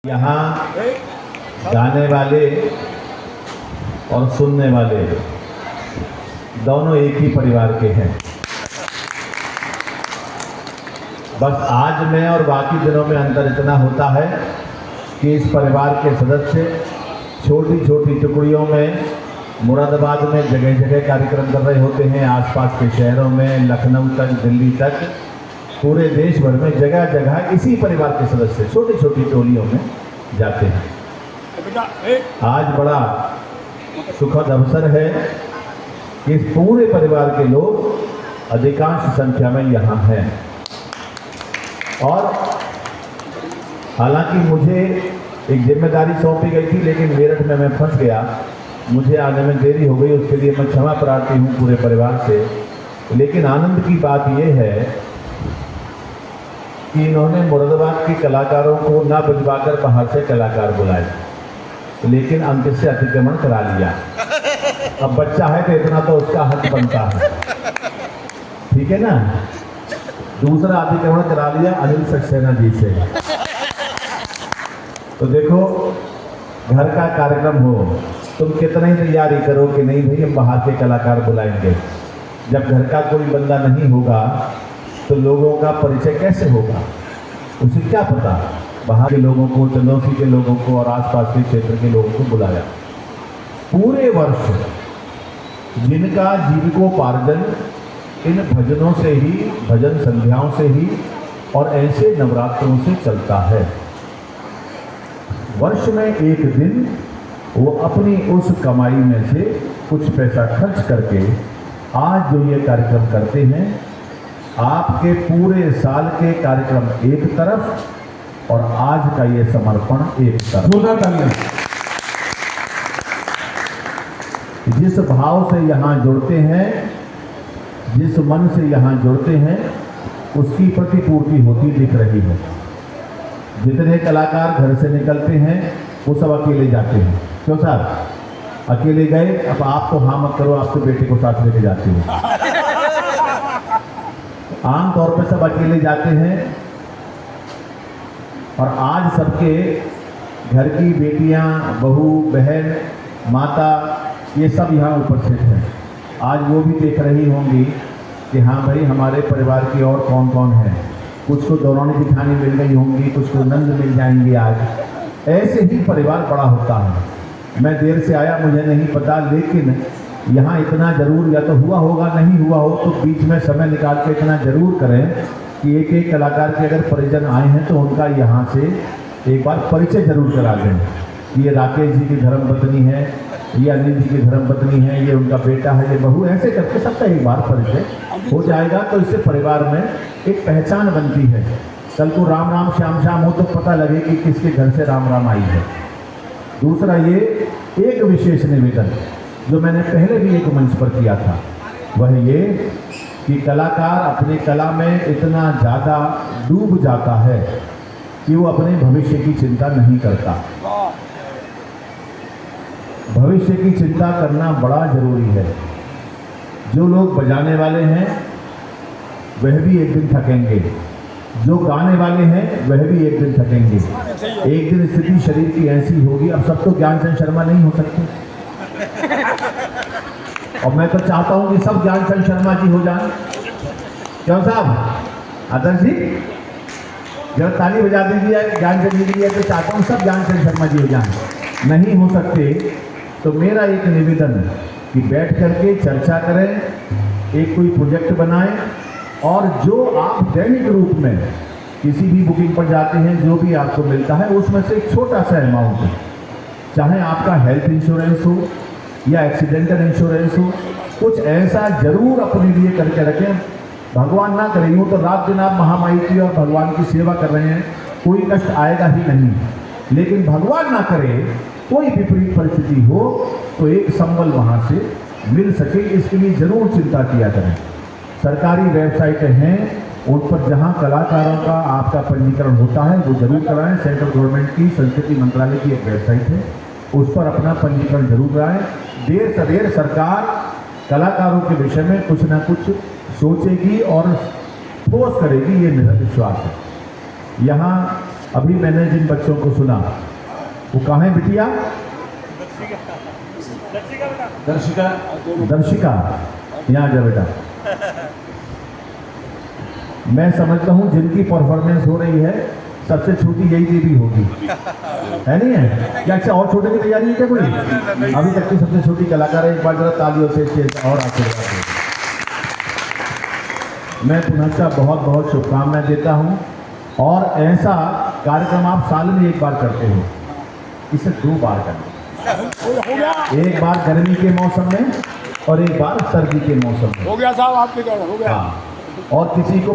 यहाँ गाने वाले और सुनने वाले दोनों एक ही परिवार के हैं। बस आज में और बाकी दिनों में अंतर इतना होता है कि इस परिवार के सदस्य छोटी छोटी टुकड़ियों में मुरादाबाद में जगह जगह कार्यक्रम कर रहे होते हैं, आसपास के शहरों में, लखनऊ तक, दिल्ली तक, पूरे देश भर में जगह जगह इसी परिवार के सदस्य छोटी छोटी टोलियों में जाते हैं। आज बड़ा सुखद अवसर है कि इस पूरे परिवार के लोग अधिकांश संख्या में यहाँ हैं। और हालांकि मुझे एक जिम्मेदारी सौंपी गई थी, लेकिन मेरठ में मैं फंस गया, मुझे आने में देरी हो गई, उसके लिए मैं क्षमा प्रार्थी हूँ पूरे परिवार से। लेकिन आनंद की बात यह है कि इन्होंने मुरादाबाद के कलाकारों को ना बुझवाकर बाहर से कलाकार बुलाए, लेकिन अंक से अतिक्रमण करा लिया। अब बच्चा है तो इतना तो उसका हक बनता है, ठीक है ना। दूसरा अतिक्रमण करा लिया अनिल सक्सेना जी से। तो देखो, घर का कार्यक्रम हो, तुम कितना ही तैयारी करो कि नहीं भाई हम बाहर के कलाकार बुलाएंगे, जब घर का कोई बंदा नहीं होगा तो लोगों का परिचय कैसे होगा? उसे क्या पता? बाहर के लोगों को, चंदौसी के लोगों को और आसपास के क्षेत्र के लोगों को बुलाया। पूरे वर्ष जिनका जीविकोपार्जन इन भजनों से ही, भजन संध्याओं से ही और ऐसे नवरात्रों से चलता है, वर्ष में एक दिन वो अपनी उस कमाई में से कुछ पैसा खर्च करके आज जो ये कार्यक्रम करते हैं, आपके पूरे साल के कार्यक्रम एक तरफ और आज का ये समर्पण एक तरफ। जिस भाव से यहाँ जुड़ते हैं, जिस मन से यहाँ जुड़ते हैं, उसकी प्रतिपूर्ति होती दिख रही है। जितने कलाकार घर से निकलते हैं वो सब अकेले जाते हैं। क्यों साहब? अकेले गए, अब आप तो हाँ मत करो, आपके बेटे को साथ लेके जाते हो। आम तौर पे सब अकेले जाते हैं और आज सबके घर की बेटियां, बहू, बहन, माता, ये सब यहाँ उपस्थित हैं। आज वो भी देख रही होंगी कि हाँ भाई हमारे परिवार की और कौन कौन है। कुछ को दौरानी दिखानी मिल गई होंगी, कुछ को नंद मिल जाएंगे। आज ऐसे ही परिवार बड़ा होता है। मैं देर से आया, मुझे नहीं पता, लेकिन यहाँ इतना जरूर, या तो हुआ होगा, नहीं हुआ हो तो बीच में समय निकाल के इतना जरूर करें कि एक एक कलाकार के अगर परिजन आए हैं तो उनका यहाँ से एक बार परिचय जरूर करा दें। ये राकेश जी की धर्मपत्नी है, ये अनिल जी की धर्मपत्नी है, ये उनका बेटा है, ये बहू, ऐसे करके सबका एक बार परिचय हो जाएगा तो इससे परिवार में एक पहचान बनती है। कल को राम राम श्याम श्याम हो तो पता लगे कि किसके घर से राम राम आई है। दूसरा, ये एक विशेष निवेदन जो मैंने पहले भी एक मंच पर किया था, वह ये कि कलाकार अपनी कला में इतना ज़्यादा डूब जाता है कि वो अपने भविष्य की चिंता नहीं करता। भविष्य की चिंता करना बड़ा जरूरी है। जो लोग बजाने वाले हैं वह भी एक दिन थकेंगे, जो गाने वाले हैं वह भी एक दिन थकेंगे। एक दिन स्थिति शरीर की ऐसी होगी, अब सब तो ज्ञानचंद शर्मा नहीं हो सकते, और मैं तो चाहता हूं कि सब ज्ञानचंद शर्मा जी हो जाएं। क्यों साहब? आदर्श जी जब ताली बजा दीजिए ज्ञानचंद जी के लिए, तो चाहता हूं सब ज्ञानचंद शर्मा जी हो जाएं। नहीं हो सकते तो मेरा एक निवेदन है कि बैठ करके चर्चा करें, एक कोई प्रोजेक्ट बनाएं, और जो आप दैनिक रूप में किसी भी बुकिंग पर जाते हैं, जो भी आपको मिलता है उसमें से एक छोटा सा अमाउंट, चाहे आपका हेल्थ इंश्योरेंस हो या एक्सीडेंटल इंश्योरेंस हो, कुछ ऐसा जरूर अपने लिए करके रखें। भगवान ना करे यूँ तो रात दिन आप महामाई की और भगवान की सेवा कर रहे हैं, कोई कष्ट आएगा ही नहीं, लेकिन भगवान ना करे कोई विपरीत परिस्थिति हो तो एक संबल वहाँ से मिल सके, इसके लिए जरूर चिंता किया करें। सरकारी वेबसाइटें हैं, उन पर जहाँ कलाकारों का आपका पंजीकरण होता है वो जरूर कराएं। सेंट्रल गवर्नमेंट की संस्कृति मंत्रालय की एक वेबसाइट है, उस पर अपना पंजीकरण जरूर कराएं। देर सवेर सरकार कलाकारों के विषय में कुछ ना कुछ सोचेगी और ठोस करेगी, ये मेरा विश्वास है। यहाँ अभी मैंने जिन बच्चों को सुना वो कहाँ है बिटिया? दर्शिका। दर्शिका, यहाँ जा बेटा। मैं समझता हूँ जिनकी परफॉर्मेंस हो रही है सबसे छोटी यही देवी होगी, है नहीं है क्या? अच्छा, और छोटे की तैयारी है क्या कोई? अभी तक की सबसे छोटी कलाकार है। एक बार जरा तालियों से और आशीर्वाद दें। मैं पुनः बहुत बहुत शुभकामनाएं देता हूँ। और ऐसा कार्यक्रम आप साल में एक बार करते हो, इसे 2 बार करना। एक बार गर्मी के मौसम में और एक बार सर्दी के मौसम में। हो गया साहब, आपके हो गया। हाँ, और किसी को